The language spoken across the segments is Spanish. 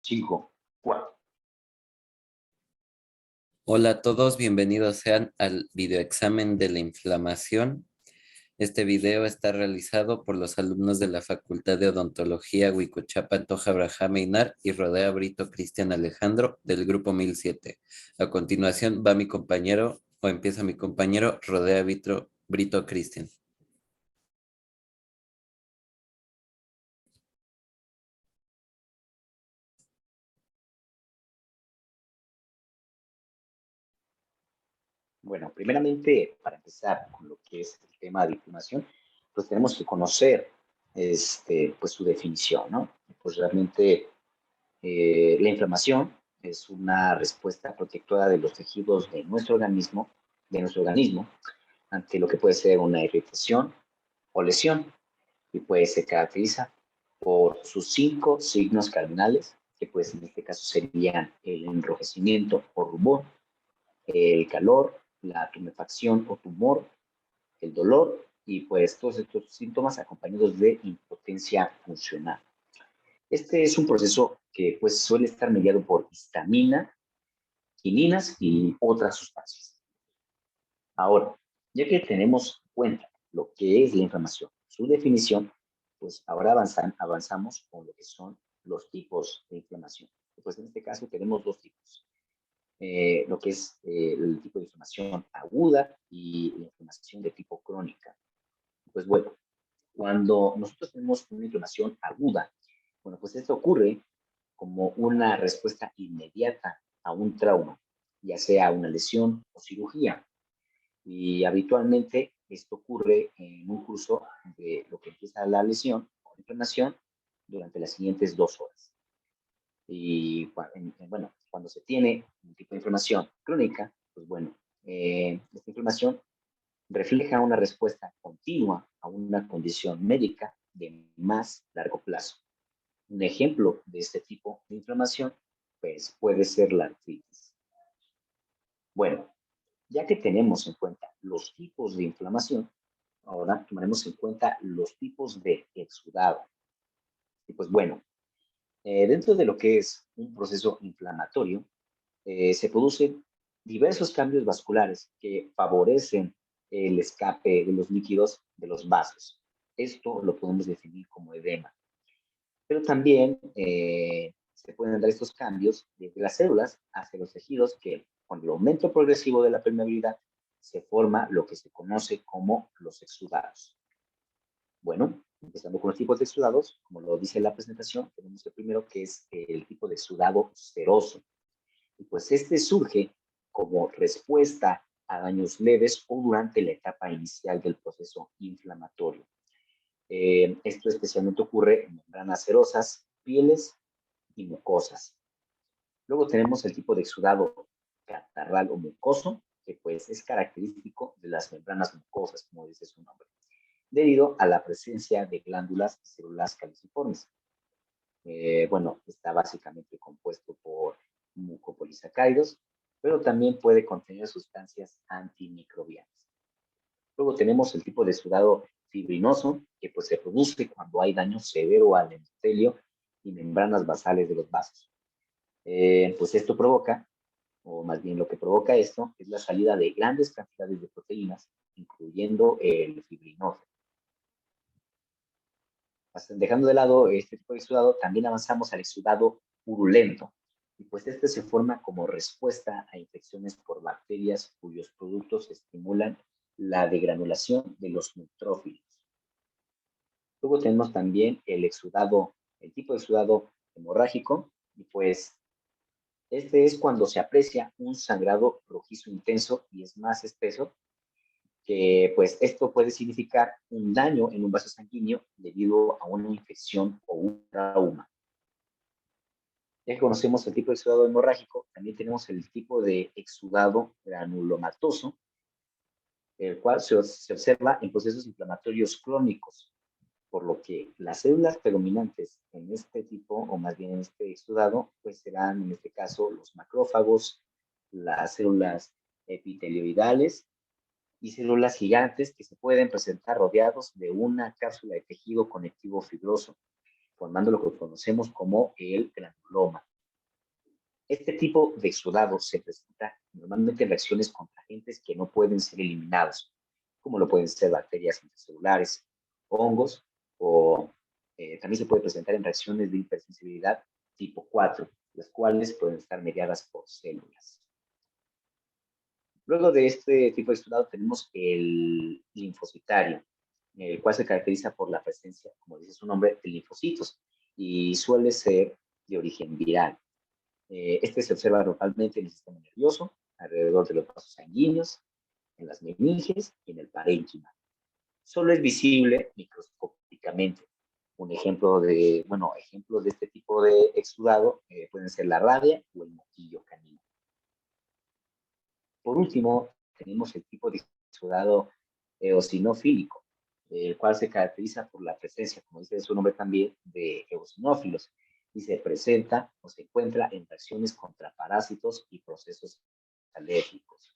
5, 4. Hola a todos, bienvenidos sean al videoexamen de la inflamación. Este video está realizado por los alumnos de la Facultad de Odontología Huicochapa Antoja Abraham Einar y Rodea Brito Cristian Alejandro del grupo 1007. A continuación va mi compañero, o empieza mi compañero Rodea Brito Cristian. Bueno, primeramente, para empezar con lo que es el tema de inflamación, pues tenemos que conocer pues su definición, ¿no? Pues realmente la inflamación es una respuesta protectora de los tejidos de nuestro organismo, ante lo que puede ser una irritación o lesión, y pues se caracteriza por sus 5 signos cardinales, que pues en este caso serían el enrojecimiento o rubor, el calor, la tumefacción o tumor, el dolor y pues todos estos síntomas acompañados de impotencia funcional. Este es un proceso que pues suele estar mediado por histamina, quininas y otras sustancias. Ahora, ya que tenemos en cuenta lo que es la inflamación, su definición, pues ahora avanzamos con lo que son los tipos de inflamación. Pues en este caso tenemos dos tipos. Lo que es el tipo de inflamación aguda y la inflamación de tipo crónica. Pues bueno, cuando nosotros tenemos una inflamación aguda, bueno, pues esto ocurre como una respuesta inmediata a un trauma, ya sea una lesión o cirugía. Y habitualmente esto ocurre en un curso de lo que empieza la lesión o inflamación durante las siguientes 2 horas. Y bueno, cuando se tiene un tipo de inflamación crónica, pues bueno, esta inflamación refleja una respuesta continua a una condición médica de más largo plazo. Un ejemplo de este tipo de inflamación, pues puede ser la artritis. Bueno, ya que tenemos en cuenta los tipos de inflamación, ahora tomaremos en cuenta los tipos de exudado. Y pues bueno, dentro de lo que es un proceso inflamatorio, se producen diversos cambios vasculares que favorecen el escape de los líquidos de los vasos. Esto lo podemos definir como edema. Pero también se pueden dar estos cambios desde las células hacia los tejidos que con el aumento progresivo de la permeabilidad se forma lo que se conoce como los exudados. Bueno, empezando con los tipos de exudados, como lo dice la presentación, tenemos el primero que es el tipo de exudado seroso. Y pues este surge como respuesta a daños leves o durante la etapa inicial del proceso inflamatorio. Esto especialmente ocurre en membranas serosas, pieles y mucosas. Luego tenemos el tipo de exudado catarral o mucoso, que pues es característico de las membranas mucosas, como dice su nombre, debido a la presencia de glándulas y células caliciformes. Bueno, está básicamente compuesto por mucopolisacáridos, pero también puede contener sustancias antimicrobianas. Luego tenemos el tipo de exudado fibrinoso, que pues se produce cuando hay daño severo al endotelio y membranas basales de los vasos. Pues esto provoca, o más bien lo que provoca esto, es la salida de grandes cantidades de proteínas, incluyendo el fibrinógeno. Dejando de lado este tipo de exudado, también avanzamos al exudado purulento. Y pues este se forma como respuesta a infecciones por bacterias cuyos productos estimulan la degranulación de los neutrófilos. Luego tenemos también el tipo de exudado hemorrágico, y pues este es cuando se aprecia un sangrado rojizo intenso y es más espeso, que pues esto puede significar un daño en un vaso sanguíneo debido a una infección o un trauma. Ya que conocemos el tipo de exudado hemorrágico, también tenemos el tipo de exudado granulomatoso, el cual se observa en procesos inflamatorios crónicos, por lo que las células predominantes en este tipo, o más bien en este exudado, pues serán en este caso los macrófagos, las células epitelioidales y células gigantes que se pueden presentar rodeados de una cápsula de tejido conectivo fibroso, formando lo que conocemos como el granuloma. Este tipo de exudado se presenta normalmente en reacciones contra agentes que no pueden ser eliminados, como lo pueden ser bacterias intracelulares, hongos, o también se puede presentar en reacciones de hipersensibilidad tipo 4, las cuales pueden estar mediadas por células. Luego de este tipo de exudado tenemos el linfocitario, el cual se caracteriza por la presencia, como dice su nombre, de linfocitos, y suele ser de origen viral. Este se observa normalmente en el sistema nervioso, alrededor de los vasos sanguíneos, en las meninges y en el parénquima. Solo es visible microscópicamente. Un ejemplo ejemplos de este tipo de exudado pueden ser la rabia o el moquillo canino. Por último, tenemos el tipo de exudado eosinofílico, el cual se caracteriza por la presencia, como dice su nombre también, de eosinófilos, y se presenta o se encuentra en reacciones contra parásitos y procesos alérgicos.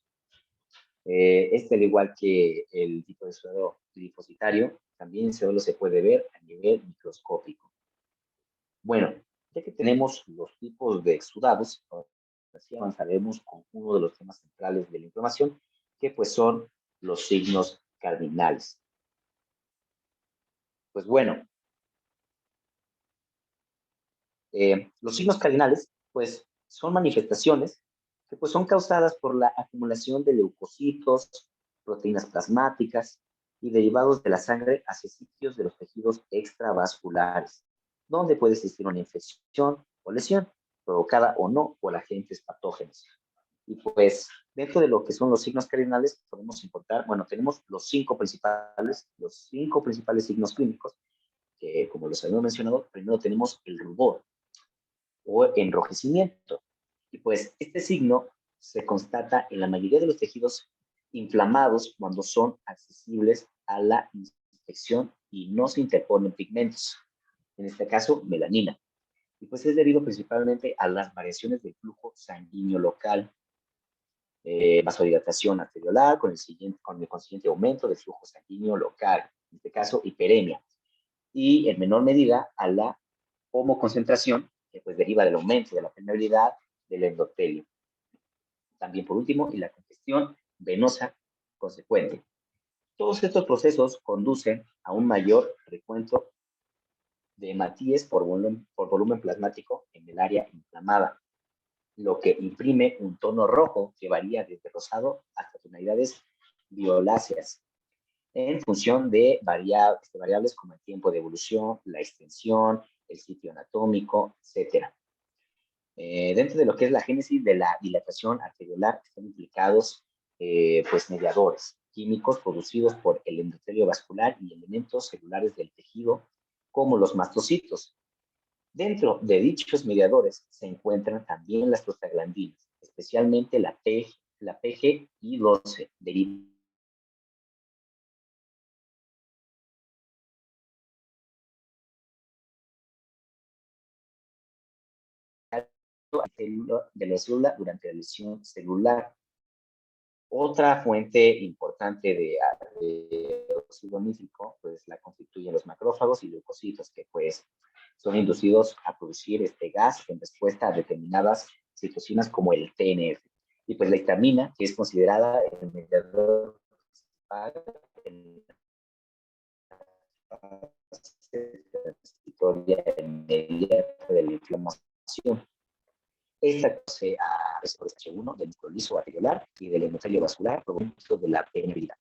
Al igual que el tipo de exudado linfocitario, también solo se puede ver a nivel microscópico. Bueno, ya que tenemos los tipos de exudados, así avanzaremos con uno de los temas centrales de la inflamación, que pues son los signos cardinales. Pues bueno, los signos cardinales pues son manifestaciones que pues son causadas por la acumulación de leucocitos, proteínas plasmáticas y derivados de la sangre hacia sitios de los tejidos extravasculares, donde puede existir una infección o lesión provocada o no por agentes patógenos. Y pues dentro de lo que son los signos cardinales podemos encontrar, bueno, tenemos los cinco principales signos clínicos, que como los habíamos mencionado, primero tenemos el rubor o enrojecimiento. Y pues este signo se constata en la mayoría de los tejidos inflamados cuando son accesibles a la inspección y no se interponen pigmentos, en este caso melanina. Y pues es debido principalmente a las variaciones del flujo sanguíneo local, vasodilatación arteriolar con el consiguiente aumento del flujo sanguíneo local, en este caso hiperemia, y en menor medida a la homoconcentración, que pues deriva del aumento de la permeabilidad del endotelio. También por último, y la congestión venosa consecuente. Todos estos procesos conducen a un mayor recuento de hematíes por volumen plasmático en el área inflamada, lo que imprime un tono rojo que varía desde rosado hasta tonalidades violáceas, en función de variables como el tiempo de evolución, la extensión, el sitio anatómico, etc. Dentro de lo que es la génesis de la dilatación arteriolar están implicados pues mediadores químicos producidos por el endotelio vascular y elementos celulares del tejido, como los mastocitos. Dentro de dichos mediadores se encuentran también las prostaglandinas, especialmente la PGI-12, derivada de la célula durante la lesión celular. Otra fuente importante de óxido nítrico, pues la constituyen los macrófagos y leucocitos, que pues son inducidos a producir este gas en respuesta a determinadas citocinas como el TNF. Y pues la histamina, que es considerada el mediador principal en la historia inmediata de la inflamación. Esta se a H1 del microliso arteriolar y del endotelio vascular, producto de la permeabilidad.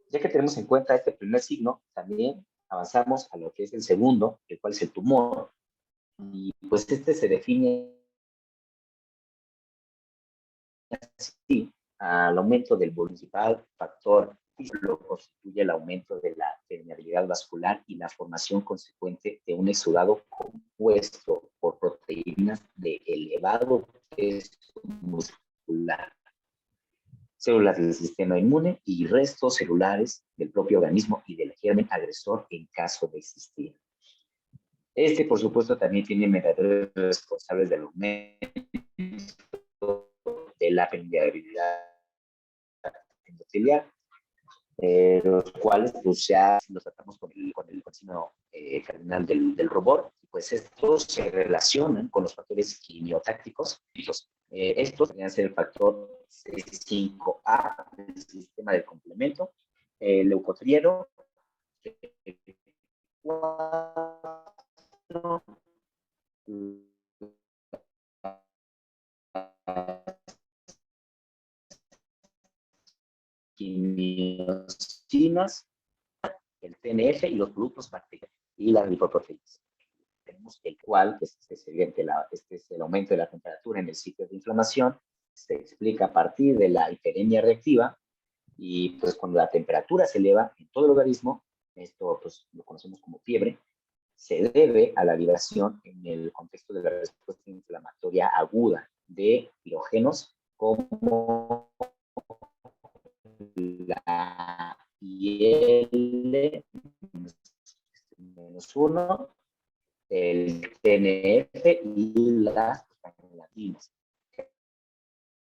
Ya que tenemos en cuenta este primer signo, también avanzamos a lo que es el segundo, el cual es el tumor. Y pues este se define así al aumento del principal factor lo constituye el aumento de la permeabilidad vascular y la formación consecuente de un exudado compuesto por proteínas de elevado peso muscular, células del sistema inmune y restos celulares del propio organismo y del germen agresor en caso de existir. Este, por supuesto, también tiene mediadores responsables del aumento de la permeabilidad endotelial, los cuales pues ya los tratamos con el signo cardinal del rubor, pues estos se relacionan con los factores quimiotácticos. Estos podrían ser el factor C5A del sistema del complemento, el leucotrieno, quimiosinas, el TNF y los productos bacterianos y las lipoproteínas. Tenemos el cual, pues, este es el aumento de la temperatura en el sitio de inflamación, se explica a partir de la hiperemia reactiva, y pues cuando la temperatura se eleva en todo el organismo, esto pues lo conocemos como fiebre, se debe a la liberación en el contexto de la respuesta inflamatoria aguda de pirógenos como la IL-1, el TNF y las prostaglandinas,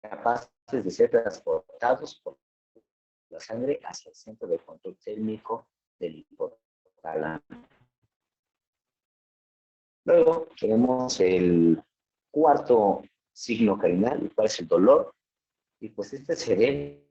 capaces de ser transportados por la sangre hacia el centro de control térmico del hipotálamo. Luego tenemos el cuarto signo cardinal, el cual es el dolor, y pues este se debe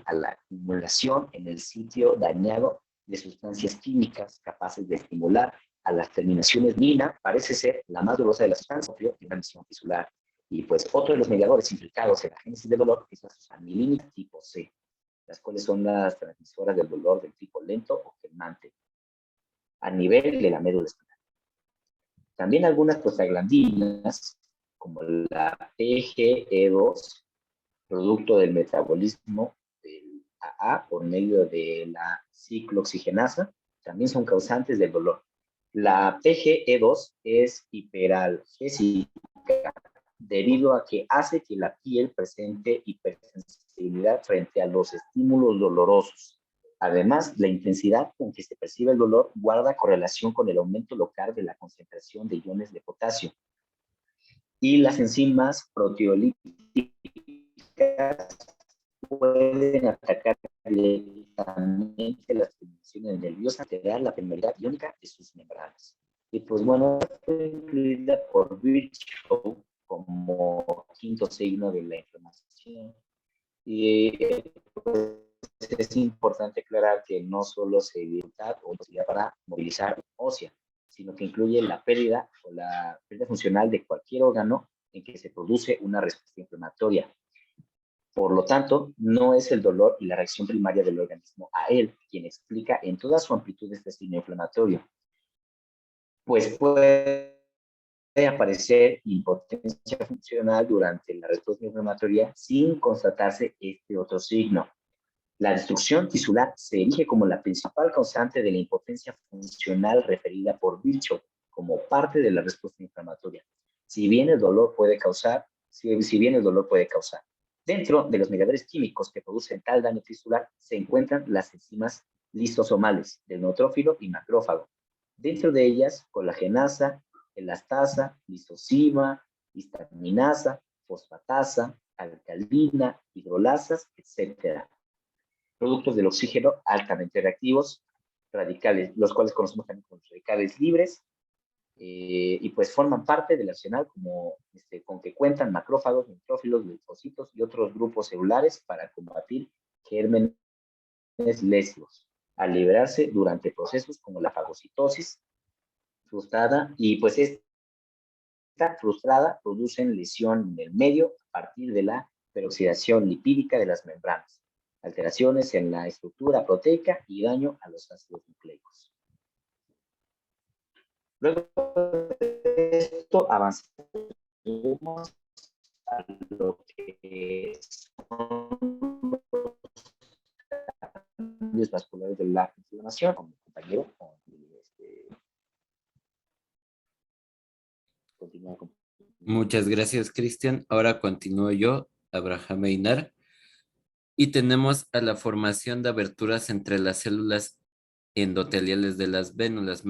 a la acumulación en el sitio dañado de sustancias químicas capaces de estimular a las terminaciones mina, parece ser la más dolorosa de las sustancias, de una misión tisular. Y pues otro de los mediadores implicados en la génesis del dolor es la susamilina tipo C, las cuales son las transmisoras del dolor del tipo lento o calmante a nivel de la médula espinal. También algunas prostaglandinas, como la PGE2, producto del metabolismo del AA por medio de la ciclooxigenasa, también son causantes del dolor. La PGE2 es hiperalgésica debido a que hace que la piel presente hipersensibilidad frente a los estímulos dolorosos. Además, la intensidad con que se percibe el dolor guarda correlación con el aumento local de la concentración de iones de potasio. Y las enzimas proteolíticas pueden atacar directamente las terminaciones nerviosas, alterar la permeabilidad iónica de sus membranas. Y pues bueno, fue incluida por Virchow como quinto signo de la inflamación. Y pues, es importante aclarar que no solo se evita o posibilidad para movilizar ósea, sino que incluye la pérdida o la pérdida funcional de cualquier órgano en que se produce una respuesta inflamatoria. Por lo tanto, no es el dolor y la reacción primaria del organismo a él quien explica en toda su amplitud este signo inflamatorio, pues puede aparecer impotencia funcional durante la respuesta inflamatoria sin constatarse este otro signo. La destrucción tisular se erige como la principal causante de la impotencia funcional referida por Virchow como parte de la respuesta inflamatoria. Si bien el dolor puede causar. Dentro de los mediadores químicos que producen tal daño tisular se encuentran las enzimas lisosomales del neutrófilo y macrófago. Dentro de ellas, colagenasa, elastasa, lisosima, histaminasa, fosfatasa, alcalina, hidrolasas, etc. Productos del oxígeno altamente reactivos, radicales, los cuales conocemos también como radicales libres, y pues forman parte del arsenal con que cuentan macrófagos, neutrófilos, linfocitos y otros grupos celulares para combatir gérmenes lesivos, al liberarse durante procesos como la fagocitosis frustrada, y pues esta frustrada producen lesión en el medio a partir de la peroxidación lipídica de las membranas, alteraciones en la estructura proteica y daño a los ácidos nucleicos. Luego de esto avanzamos a lo que son los cambios vasculares de la inflamación, con mi compañero. Muchas gracias, Cristian. Ahora continúo yo, Abraham Einar, y tenemos a la formación de aberturas entre las células endoteliales de las vénulas,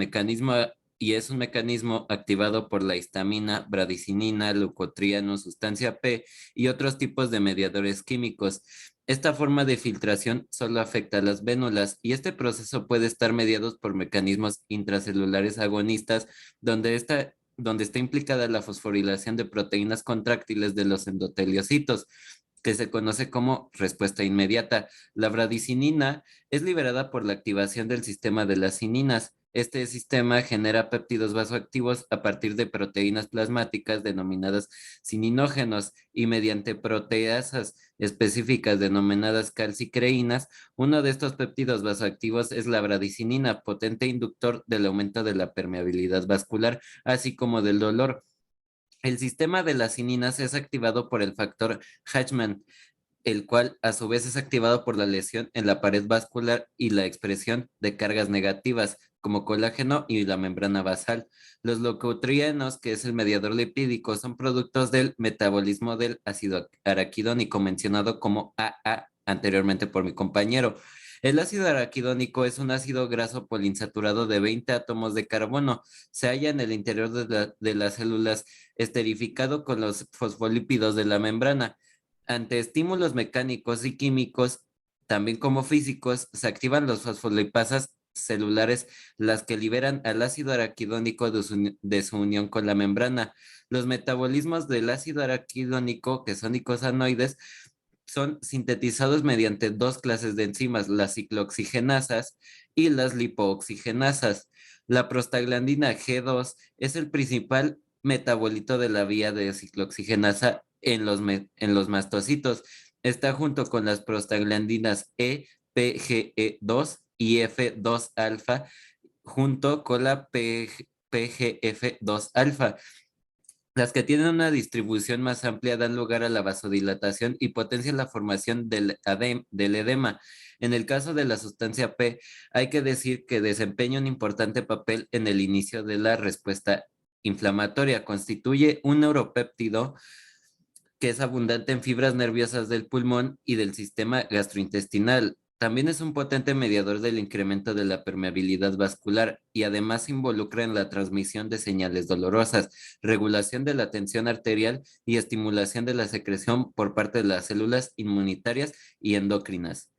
y es un mecanismo activado por la histamina, bradicinina, leucotrieno, sustancia P y otros tipos de mediadores químicos. Esta forma de filtración solo afecta a las vénulas y este proceso puede estar mediado por mecanismos intracelulares agonistas donde está implicada la fosforilación de proteínas contráctiles de los endoteliocitos, que se conoce como respuesta inmediata. La bradicinina es liberada por la activación del sistema de las cininas. Este sistema genera péptidos vasoactivos a partir de proteínas plasmáticas denominadas cininógenos y mediante proteasas específicas denominadas calcicreínas. Uno de estos péptidos vasoactivos es la bradicinina, potente inductor del aumento de la permeabilidad vascular, así como del dolor. El sistema de las cininas es activado por el factor Hatchman, el cual a su vez es activado por la lesión en la pared vascular y la expresión de cargas negativas, como colágeno y la membrana basal. Los leucotrienos, que es el mediador lipídico, son productos del metabolismo del ácido araquidónico, mencionado como AA anteriormente por mi compañero. El ácido araquidónico es un ácido graso poliinsaturado de 20 átomos de carbono. Se halla en el interior de las células, esterificado con los fosfolípidos de la membrana. Ante estímulos mecánicos y químicos, también como físicos, se activan los fosfolipasas celulares, las que liberan al ácido araquidónico de su unión con la membrana. Los metabolismos del ácido araquidónico, que son icosanoides, son sintetizados mediante dos clases de enzimas, las ciclooxigenasas y las lipooxigenasas. La prostaglandina G2 es el principal metabolito de la vía de ciclooxigenasa en los mastocitos. Está junto con las prostaglandinas E, PGE2 y F2 alfa, junto con la PGF2 alfa. Las que tienen una distribución más amplia dan lugar a la vasodilatación y potencian la formación del edema. En el caso de la sustancia P, hay que decir que desempeña un importante papel en el inicio de la respuesta inflamatoria. Constituye un neuropéptido que es abundante en fibras nerviosas del pulmón y del sistema gastrointestinal. También es un potente mediador del incremento de la permeabilidad vascular y además se involucra en la transmisión de señales dolorosas, regulación de la tensión arterial y estimulación de la secreción por parte de las células inmunitarias y endocrinas.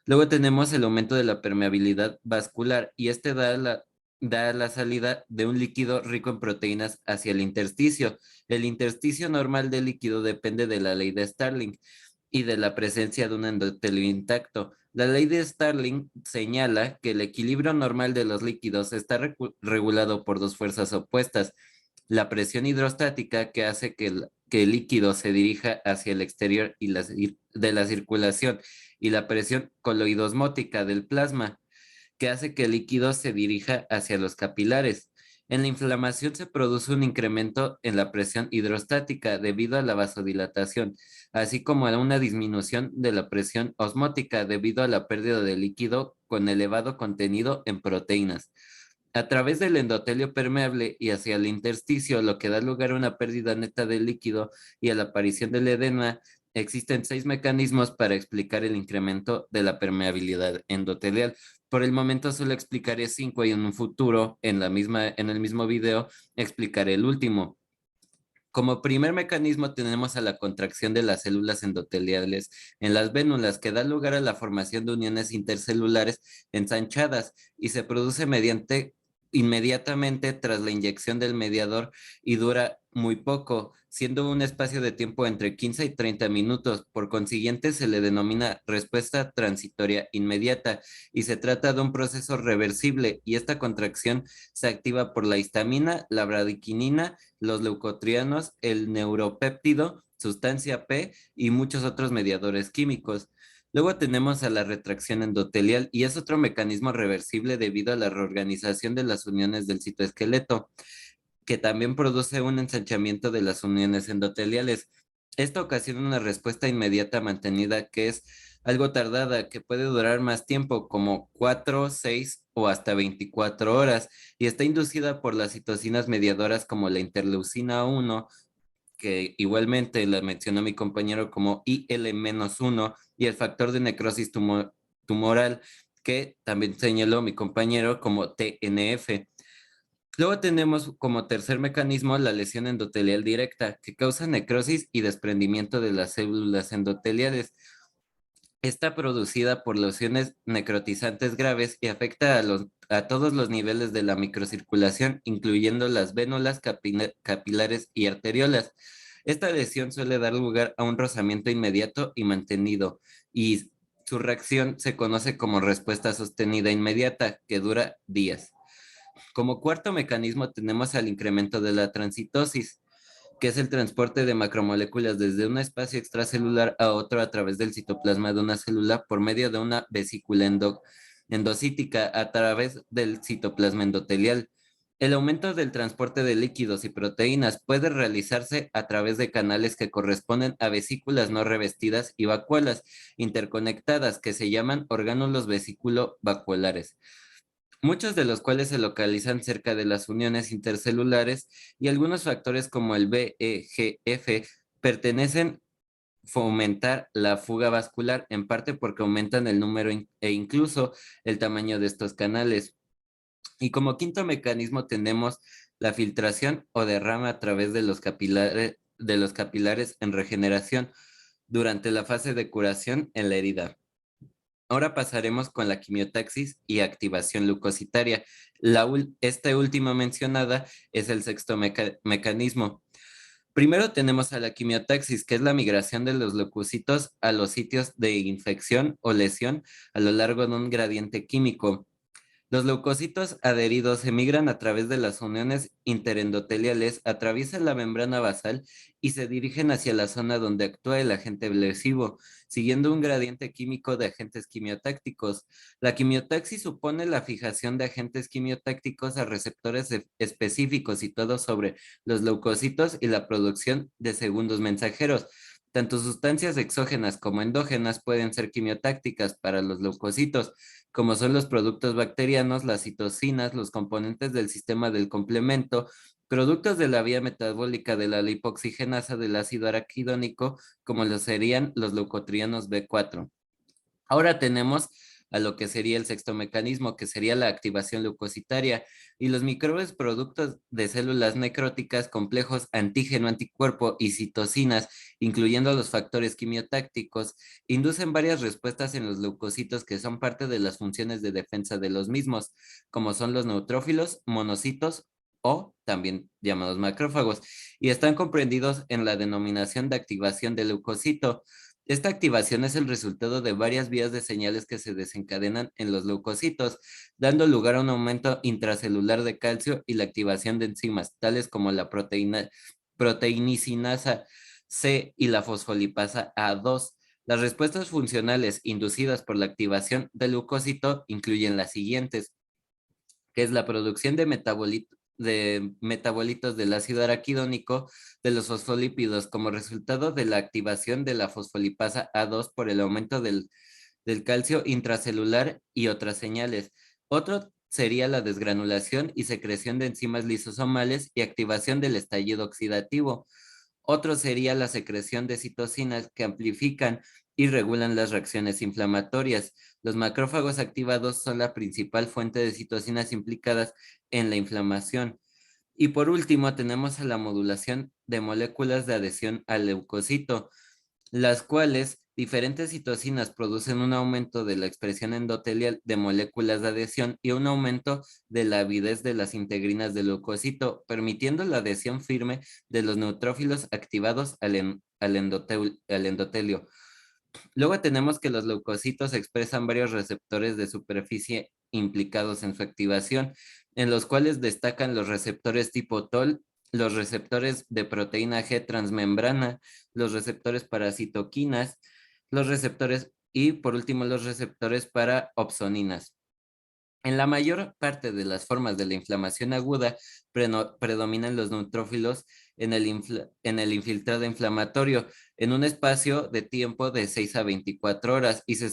Luego tenemos el aumento de la permeabilidad vascular y este da la salida de un líquido rico en proteínas hacia el intersticio. El intersticio normal del líquido depende de la ley de Starling y de la presencia de un endotelio intacto. La ley de Starling señala que el equilibrio normal de los líquidos está regulado por dos fuerzas opuestas: la presión hidrostática, que hace que el líquido se dirija hacia el exterior de la circulación, y la presión coloidosmótica del plasma, que hace que el líquido se dirija hacia los capilares. En la inflamación se produce un incremento en la presión hidrostática debido a la vasodilatación, así como a una disminución de la presión osmótica debido a la pérdida de líquido con elevado contenido en proteínas. A través del endotelio permeable y hacia el intersticio, lo que da lugar a una pérdida neta de líquido y a la aparición del edema. Existen 6 mecanismos para explicar el incremento de la permeabilidad endotelial. Por el momento solo explicaré 5 y en un futuro, en el mismo video, explicaré el último. Como primer mecanismo tenemos a la contracción de las células endoteliales en las vénulas, que da lugar a la formación de uniones intercelulares ensanchadas y se produce inmediatamente tras la inyección del mediador y dura muy poco, siendo un espacio de tiempo entre 15 y 30 minutos. Por consiguiente, se le denomina respuesta transitoria inmediata y se trata de un proceso reversible, y esta contracción se activa por la histamina, la bradiquinina, los leucotrienos, el neuropéptido, sustancia P y muchos otros mediadores químicos. Luego tenemos a la retracción endotelial y es otro mecanismo reversible debido a la reorganización de las uniones del citoesqueleto, que también produce un ensanchamiento de las uniones endoteliales. Esto ocasiona una respuesta inmediata mantenida que es algo tardada, que puede durar más tiempo, como 4, 6 o hasta 24 horas, y está inducida por las citocinas mediadoras como la interleucina 1, que igualmente la mencionó mi compañero como IL-1, y el factor de necrosis tumoral, que también señaló mi compañero como TNF. Luego tenemos como tercer mecanismo la lesión endotelial directa, que causa necrosis y desprendimiento de las células endoteliales. Está producida por lesiones necrotizantes graves y afecta a todos los niveles de la microcirculación, incluyendo las vénulas, capilares y arteriolas. Esta lesión suele dar lugar a un rozamiento inmediato y mantenido, y su reacción se conoce como respuesta sostenida inmediata, que dura días. Como cuarto mecanismo tenemos al incremento de la transitosis, que es el transporte de macromoléculas desde un espacio extracelular a otro a través del citoplasma de una célula por medio de una vesícula endocítica a través del citoplasma endotelial. El aumento del transporte de líquidos y proteínas puede realizarse a través de canales que corresponden a vesículas no revestidas y vacuolas interconectadas que se llaman orgánulos vesículo-vacuolares, muchos de los cuales se localizan cerca de las uniones intercelulares, y algunos factores como el VEGF pertenecen fomentar la fuga vascular, en parte porque aumentan el número e incluso el tamaño de estos canales. Y como quinto mecanismo tenemos la filtración o derrama a través de los capilares en regeneración durante la fase de curación en la herida. Ahora pasaremos con la quimiotaxis y activación leucocitaria. Esta última mencionada es el sexto mecanismo. Primero tenemos a la quimiotaxis, que es la migración de los leucocitos a los sitios de infección o lesión a lo largo de un gradiente químico. Los leucocitos adheridos emigran a través de las uniones interendoteliales, atraviesan la membrana basal y se dirigen hacia la zona donde actúa el agente lesivo, siguiendo un gradiente químico de agentes quimiotácticos. La quimiotaxis supone la fijación de agentes quimiotácticos a receptores específicos situados sobre los leucocitos y la producción de segundos mensajeros. Tanto sustancias exógenas como endógenas pueden ser quimiotácticas para los leucocitos, como son los productos bacterianos, las citocinas, los componentes del sistema del complemento, productos de la vía metabólica de la lipoxigenasa del ácido araquidónico, como lo serían los leucotrienos B4. Ahora tenemos a lo que sería el sexto mecanismo, que sería la activación leucocitaria, y los microbios productos de células necróticas, complejos antígeno, anticuerpo y citocinas, incluyendo los factores quimiotácticos, inducen varias respuestas en los leucocitos que son parte de las funciones de defensa de los mismos, como son los neutrófilos, monocitos o también llamados macrófagos, y están comprendidos en la denominación de activación del leucocito. Esta activación es el resultado de varias vías de señales que se desencadenan en los leucocitos, dando lugar a un aumento intracelular de calcio y la activación de enzimas, tales como la proteinicinasa C y la fosfolipasa A2. Las respuestas funcionales inducidas por la activación del leucocito incluyen las siguientes, que es la producción de metabolitos del ácido araquidónico, de los fosfolípidos, como resultado de la activación de la fosfolipasa A2 por el aumento del calcio intracelular y otras señales. Otro sería la desgranulación y secreción de enzimas lisosomales y activación del estallido oxidativo. Otro sería la secreción de citocinas que amplifican y regulan las reacciones inflamatorias. Los macrófagos activados son la principal fuente de citocinas implicadas en la inflamación. Y por último, tenemos a la modulación de moléculas de adhesión al leucocito, las cuales diferentes citocinas producen un aumento de la expresión endotelial de moléculas de adhesión y un aumento de la avidez de las integrinas del leucocito, permitiendo la adhesión firme de los neutrófilos activados al endotelio. Luego tenemos que los leucocitos expresan varios receptores de superficie implicados en su activación, en los cuales destacan los receptores tipo TOL, los receptores de proteína G transmembrana, los receptores para citoquinas, los receptores y por último los receptores para opsoninas. En la mayor parte de las formas de la inflamación aguda predominan los neutrófilos en el infiltrado inflamatorio en un espacio de tiempo de 6 a 24 horas y se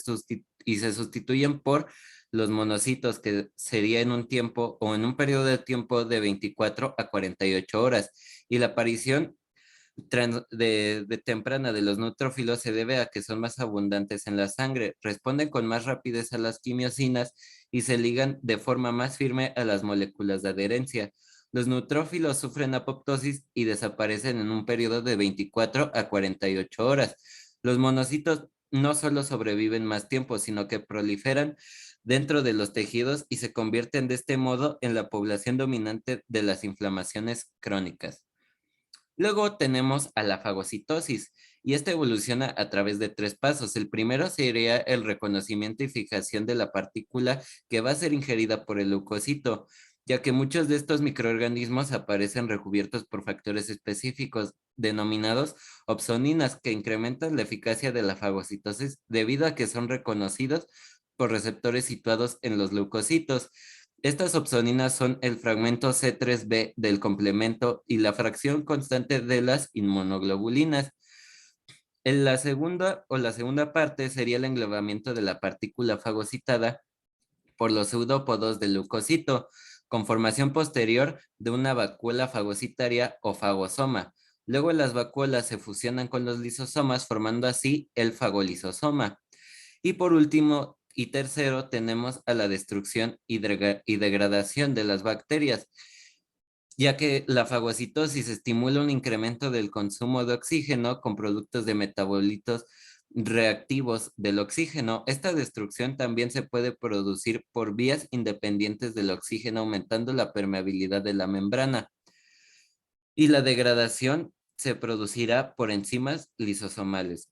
sustituyen por los monocitos, que sería en un tiempo o en un periodo de tiempo de 24 a 48 horas. Y la aparición de temprana de los neutrófilos se debe a que son más abundantes en la sangre, responden con más rapidez a las quimiosinas y se ligan de forma más firme a las moléculas de adherencia. Los neutrófilos sufren apoptosis y desaparecen en un periodo de 24 a 48 horas. Los monocitos no solo sobreviven más tiempo, sino que proliferan dentro de los tejidos y se convierten de este modo en la población dominante de las inflamaciones crónicas. Luego tenemos a la fagocitosis y esta evoluciona a través de 3 pasos. El primero sería el reconocimiento y fijación de la partícula que va a ser ingerida por el leucocito, ya que muchos de estos microorganismos aparecen recubiertos por factores específicos denominados opsoninas que incrementan la eficacia de la fagocitosis debido a que son reconocidos por receptores situados en los leucocitos. Estas opsoninas son el fragmento C3b del complemento y la fracción constante de las inmunoglobulinas. En la segunda parte sería el englobamiento de la partícula fagocitada por los pseudópodos del leucocito, con formación posterior de una vacuola fagocitaria o fagosoma. Luego las vacuolas se fusionan con los lisosomas, formando así el fagolisosoma. Y por último y tercero, tenemos a la destrucción y degradación de las bacterias, ya que la fagocitosis estimula un incremento del consumo de oxígeno con productos de metabolitos reactivos del oxígeno. Esta destrucción también se puede producir por vías independientes del oxígeno, aumentando la permeabilidad de la membrana. Y la degradación se producirá por enzimas lisosomales.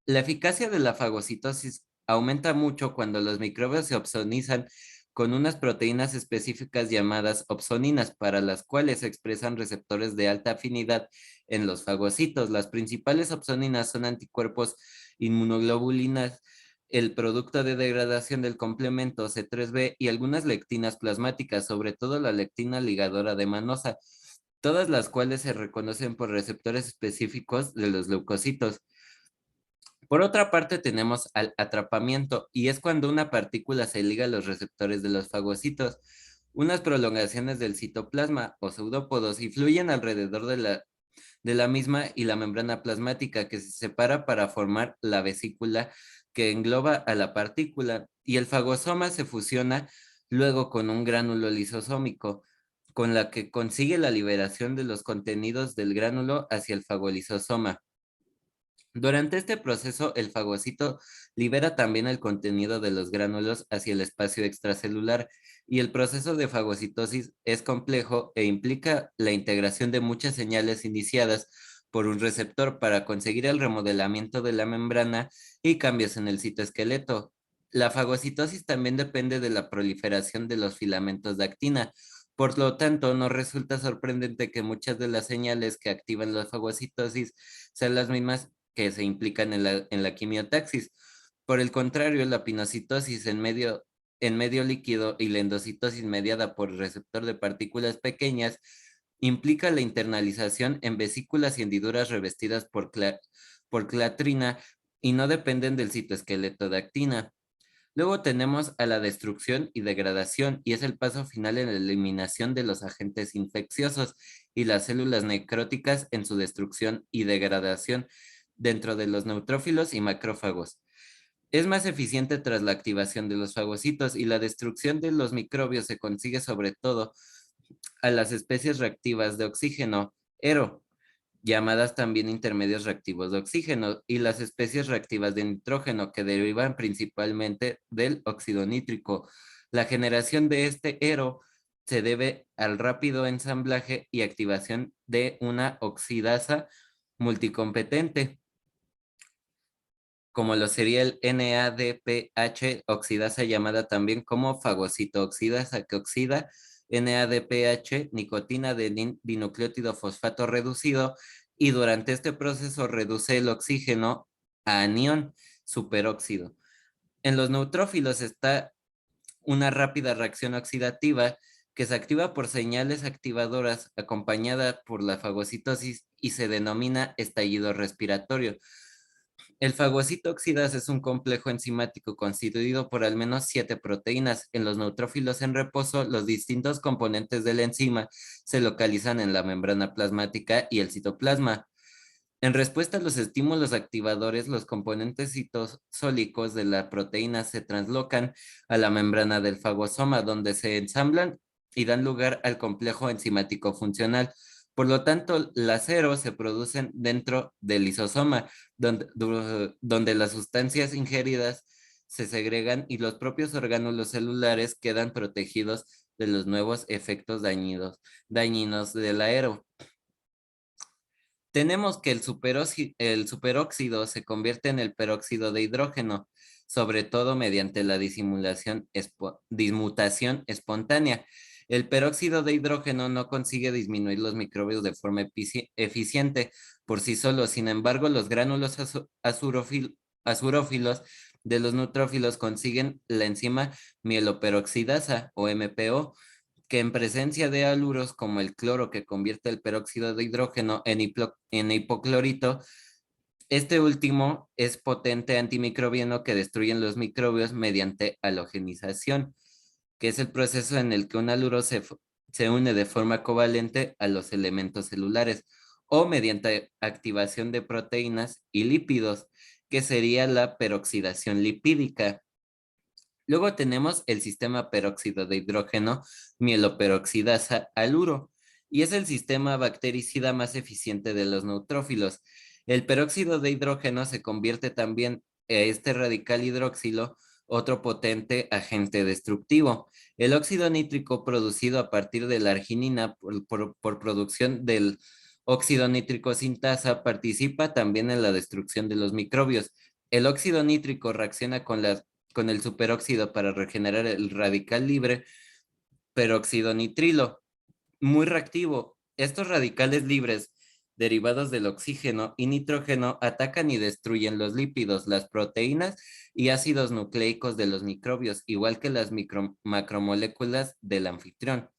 La eficacia de la fagocitosis aumenta mucho cuando los microbios se opsonizan con unas proteínas específicas llamadas opsoninas, para las cuales se expresan receptores de alta afinidad en los fagocitos. Las principales opsoninas son anticuerpos inmunoglobulinas, el producto de degradación del complemento C3b y algunas lectinas plasmáticas, sobre todo la lectina ligadora de manosa, todas las cuales se reconocen por receptores específicos de los leucocitos. Por otra parte, tenemos al atrapamiento, y es cuando una partícula se liga a los receptores de los fagocitos. Unas prolongaciones del citoplasma o pseudópodos influyen alrededor de la misma y la membrana plasmática, que se separa para formar la vesícula que engloba a la partícula, y el fagosoma se fusiona luego con un gránulo lisosómico, con la que consigue la liberación de los contenidos del gránulo hacia el fagolisosoma. Durante este proceso, el fagocito libera también el contenido de los gránulos hacia el espacio extracelular, y el proceso de fagocitosis es complejo e implica la integración de muchas señales iniciadas por un receptor para conseguir el remodelamiento de la membrana y cambios en el citoesqueleto. La fagocitosis también depende de la proliferación de los filamentos de actina. Por lo tanto, no resulta sorprendente que muchas de las señales que activan la fagocitosis sean las mismas que se implican en la quimiotaxis. Por el contrario, la pinocitosis en medio líquido y la endocitosis mediada por el receptor de partículas pequeñas implica la internalización en vesículas y hendiduras revestidas por clatrina y no dependen del citoesqueleto de actina. Luego tenemos a la destrucción y degradación, y es el paso final en la eliminación de los agentes infecciosos y las células necróticas en su destrucción y degradación dentro de los neutrófilos y macrófagos. Es más eficiente tras la activación de los fagocitos, y la destrucción de los microbios se consigue sobre todo a las especies reactivas de oxígeno, ERO, llamadas también intermedios reactivos de oxígeno, y las especies reactivas de nitrógeno, que derivan principalmente del óxido nítrico. La generación de este ERO se debe al rápido ensamblaje y activación de una oxidasa multicompetente, como lo sería el NADPH oxidasa, llamada también como fagocitooxidasa, que oxida NADPH, nicotina de dinucleótido fosfato reducido, y durante este proceso reduce el oxígeno a anión superóxido. En los neutrófilos está una rápida reacción oxidativa que se activa por señales activadoras acompañada por la fagocitosis y se denomina estallido respiratorio. El fagocito oxidasa es un complejo enzimático constituido por al menos 7 proteínas. En los neutrófilos en reposo, los distintos componentes de la enzima se localizan en la membrana plasmática y el citoplasma. En respuesta a los estímulos activadores, los componentes citosólicos de la proteína se translocan a la membrana del fagosoma, donde se ensamblan y dan lugar al complejo enzimático funcional. Por lo tanto, las ERO se producen dentro del lisosoma, donde las sustancias ingeridas se segregan y los propios orgánulos celulares quedan protegidos de los nuevos efectos dañinos del aero. Tenemos que el superóxido se convierte en el peróxido de hidrógeno, sobre todo mediante la dismutación espontánea. El peróxido de hidrógeno no consigue disminuir los microbios de forma eficiente por sí solo. Sin embargo, los gránulos azurófilos de los neutrófilos consiguen la enzima mieloperoxidasa o MPO, que en presencia de haluros como el cloro que convierte el peróxido de hidrógeno en hipoclorito, este último es potente antimicrobiano que destruye los microbios mediante halogenización, que es el proceso en el que un haluro se une de forma covalente a los elementos celulares, o mediante activación de proteínas y lípidos, que sería la peroxidación lipídica. Luego tenemos el sistema peróxido de hidrógeno, mieloperoxidasa haluro, y es el sistema bactericida más eficiente de los neutrófilos. El peróxido de hidrógeno se convierte también en este radical hidroxilo, otro potente agente destructivo. El óxido nítrico producido a partir de la arginina por producción del óxido nítrico sintasa participa también en la destrucción de los microbios. El óxido nítrico reacciona con el superóxido para regenerar el radical libre peróxido nitrilo, muy reactivo. Estos radicales libres derivados del oxígeno y nitrógeno atacan y destruyen los lípidos, las proteínas y ácidos nucleicos de los microbios, igual que las macromoléculas del anfitrión.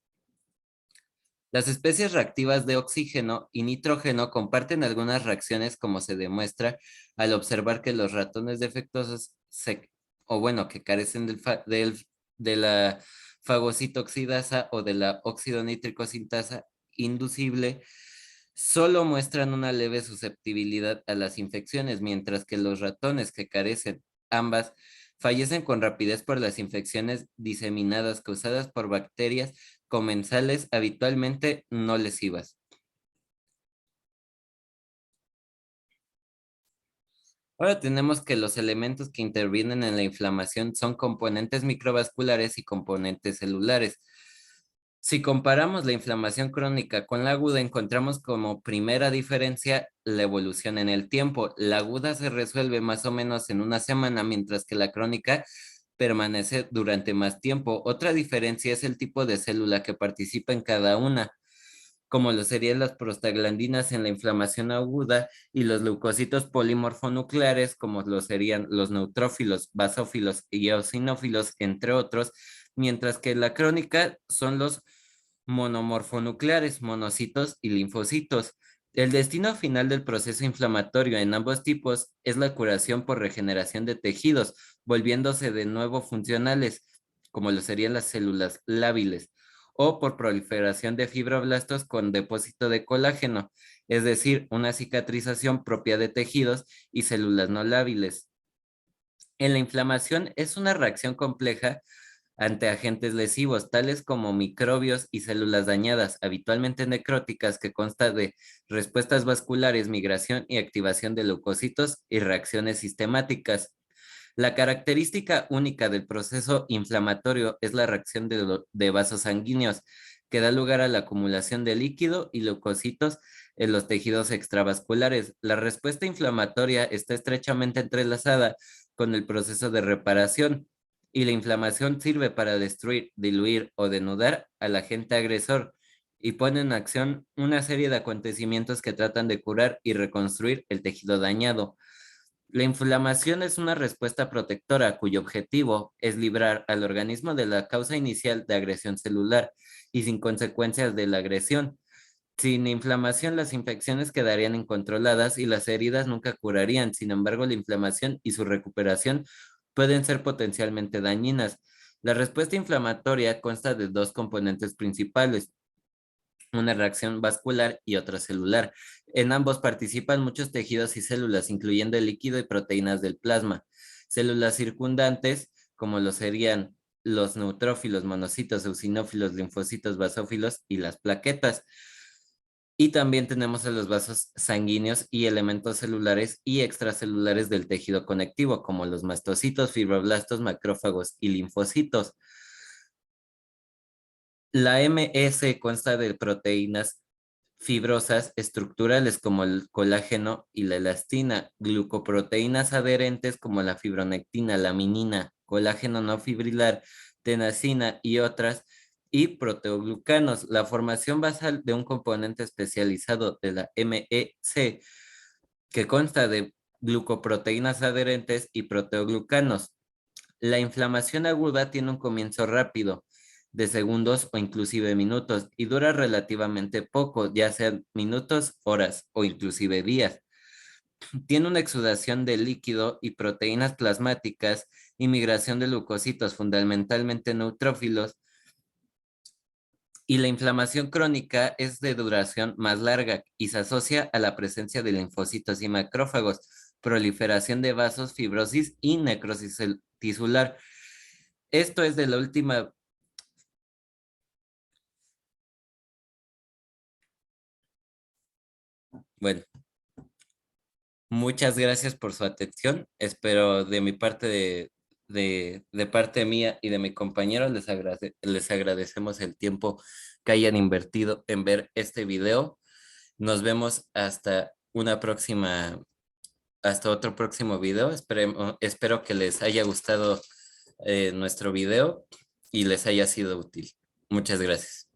Las especies reactivas de oxígeno y nitrógeno comparten algunas reacciones, como se demuestra al observar que los ratones defectuosos que carecen de la fagocitoxidasa o de la óxido nítrico sintasa inducible, solo muestran una leve susceptibilidad a las infecciones, mientras que los ratones que carecen ambas fallecen con rapidez por las infecciones diseminadas causadas por bacterias comensales habitualmente no lesivas. Ahora tenemos que los elementos que intervienen en la inflamación son componentes microvasculares y componentes celulares. Si comparamos la inflamación crónica con la aguda, encontramos como primera diferencia la evolución en el tiempo. La aguda se resuelve más o menos en una semana, mientras que la crónica permanece durante más tiempo. Otra diferencia es el tipo de célula que participa en cada una, como lo serían las prostaglandinas en la inflamación aguda y los leucocitos polimorfonucleares, como lo serían los neutrófilos, basófilos y eosinófilos, entre otros, mientras que la crónica son los monomorfonucleares, monocitos y linfocitos. El destino final del proceso inflamatorio en ambos tipos es la curación por regeneración de tejidos, volviéndose de nuevo funcionales, como lo serían las células lábiles, o por proliferación de fibroblastos con depósito de colágeno, es decir, una cicatrización propia de tejidos y células no lábiles. En la inflamación es una reacción compleja ante agentes lesivos, tales como microbios y células dañadas, habitualmente necróticas, que consta de respuestas vasculares, migración y activación de leucocitos y reacciones sistemáticas. La característica única del proceso inflamatorio es la reacción de vasos sanguíneos, que da lugar a la acumulación de líquido y leucocitos en los tejidos extravasculares. La respuesta inflamatoria está estrechamente entrelazada con el proceso de reparación, y la inflamación sirve para destruir, diluir o denudar al agente agresor, y pone en acción una serie de acontecimientos que tratan de curar y reconstruir el tejido dañado. La inflamación es una respuesta protectora cuyo objetivo es librar al organismo de la causa inicial de agresión celular y sin consecuencias de la agresión. Sin inflamación, las infecciones quedarían incontroladas y las heridas nunca curarían. Sin embargo, la inflamación y su recuperación pueden ser potencialmente dañinas. La respuesta inflamatoria consta de dos componentes principales: una reacción vascular y otra celular. En ambos participan muchos tejidos y células, incluyendo el líquido y proteínas del plasma. Células circundantes, como lo serían los neutrófilos, monocitos, eosinófilos, linfocitos, basófilos y las plaquetas. Y también tenemos a los vasos sanguíneos y elementos celulares y extracelulares del tejido conectivo, como los mastocitos, fibroblastos, macrófagos y linfocitos. La MS consta de proteínas fibrosas estructurales como el colágeno y la elastina, glucoproteínas adherentes como la fibronectina, la minina, colágeno no fibrilar, tenasina y otras, y proteoglucanos. La formación basal de un componente especializado de la MEC que consta de glucoproteínas adherentes y proteoglucanos. La inflamación aguda tiene un comienzo rápido, de segundos o inclusive minutos, y dura relativamente poco, ya sean minutos, horas o inclusive días. Tiene una exudación de líquido y proteínas plasmáticas y migración de leucocitos, fundamentalmente neutrófilos, y la inflamación crónica es de duración más larga y se asocia a la presencia de linfocitos y macrófagos, proliferación de vasos, fibrosis y necrosis tisular. Esto es de la última. Bueno, muchas gracias por su atención. Espero de mi parte, de parte mía y de mi compañero, les agradecemos el tiempo que hayan invertido en ver este video. Nos vemos hasta otro próximo video. Espero que les haya gustado nuestro video y les haya sido útil. Muchas gracias.